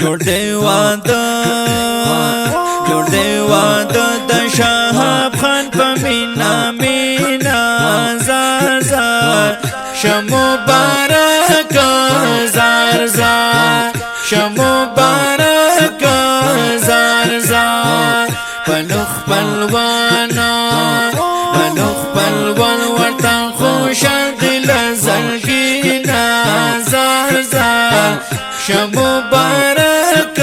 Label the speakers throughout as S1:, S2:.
S1: جوړ دی واده جوړ دی واده د شهاب خان په مینا مینا زار زار مبارک زار زار مبارک زار زار پلوخ پلوانا پلوخ پلوان ورطا خوشن دل زلگینا زار زار مبارک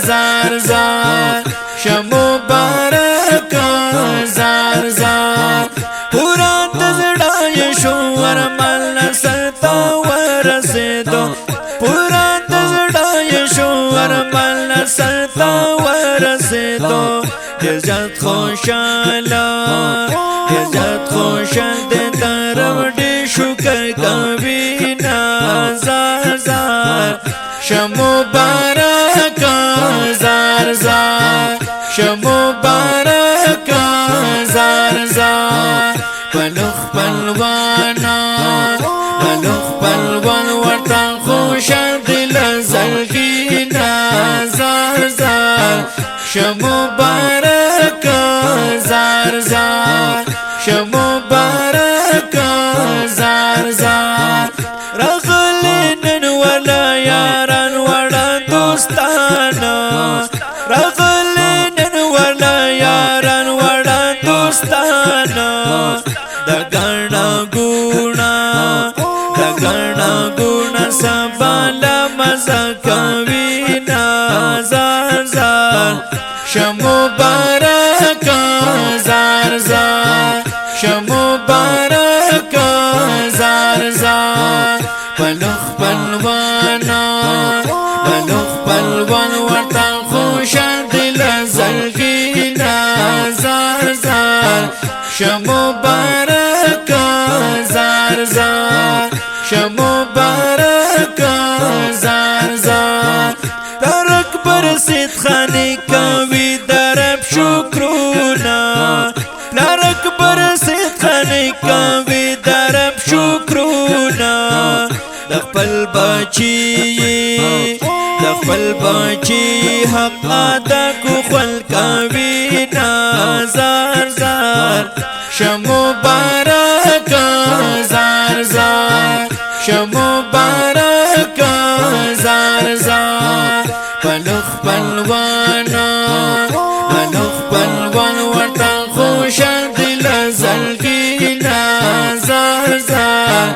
S1: زار زار مبارک زار زار پورا تزڑای شوور مل سرتا ورسیدو پورا تزڑای شوور مل سرتا ورسیدو عزت خوشالا عزت خوشال دے طرف دی شکر کبینا زار زار مبارک زار زار مبارک زار زار پلوخ پلوانا پلوخ پلوان ورطا خوشن دل زلگینا زار زار مبارک زار زار مبارک زار زار رغلن ولا یاران ولا دوستانا رغلن ولا یاران ولا دوستانا دگنا گونا سبالا مزا کوینا زار زار مبارک زار زار مبارک زار زار پلوخ پلوانا پلوخ پلوان ورطا خوشن دل زلگینا زار زار مبارک زار زار مبارک زار زار در اکبر سید خانی کوی درب شکرونا در اکبر سید خانی کوی درب شکرونا دخپل بچی حق ادا کو خل کوینا زار زار مبارک زار زار مبارک زار زار پلوخ پلوانا پلوخ پلوان ورطا خوشن دل زلگینا زار زار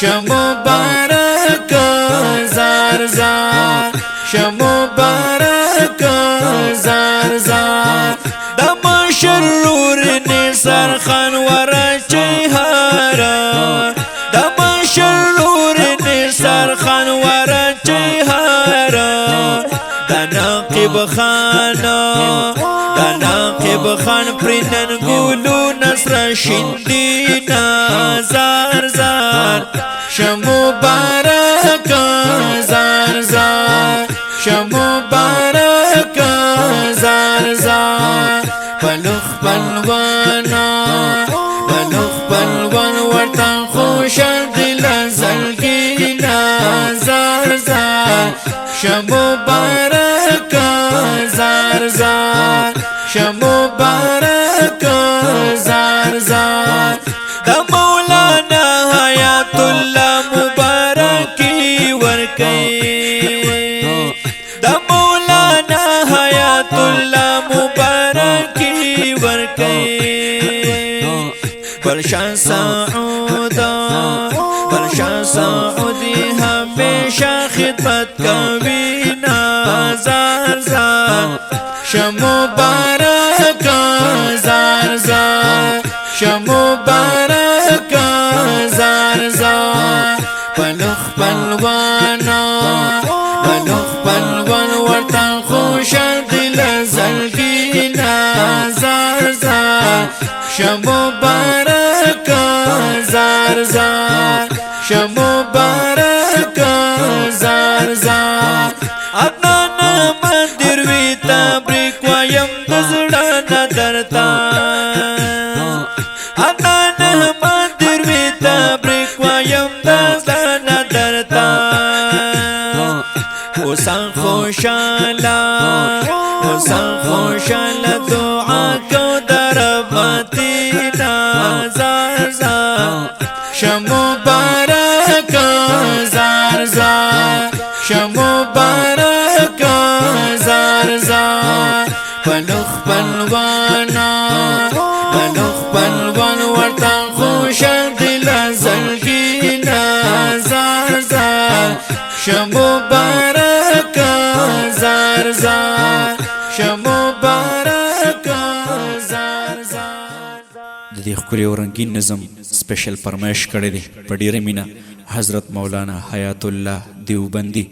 S1: مبارک زار زار مبارک زار زار دم شرور نثار خان ورچی هارا دم شرور نثار خان ورچی هارا دناقب خان پرنن گولو نصر شندینا زار زار مبارک زار زار مبارک زار زار پلوخ پلوانا پلوخ پلوان ورطا خوشن دل زلگینا زار زار مبارک زار زار مبارک زار زار دا مولانا حیات اللہ مبارکی ورکی دا مولانا حیات اللہ مبارکی ورکی برشان سعودی ہمیشہ خدمت کوینا زار زار مبارک زار زار مبارک زار زار پلوخ پلوانا پلوخ پلوان ورطا خوشن دل زلگینا زار زار مبارک زار زار مبارک زار زار ادنان مندر وی تبریک ویم دزڑانا درتا ادنان مندر وی تبریک ویم دزڑانا درتا خوشا خوشالا وسا خوشالا دعا کو دربتینا زار زار شمبارک زار زار شمبارک زار زار پلوخ پلوانا پلوخ پلوان ورطا خوش دل زلگینا زار زار شمبارک زار زار شمبارک زار زار
S2: د دې ښکلي او رنګین نظم سپیشل فرمایش کړی دی په ډېره مینه حضرت مولانا حیات الله دیوبندي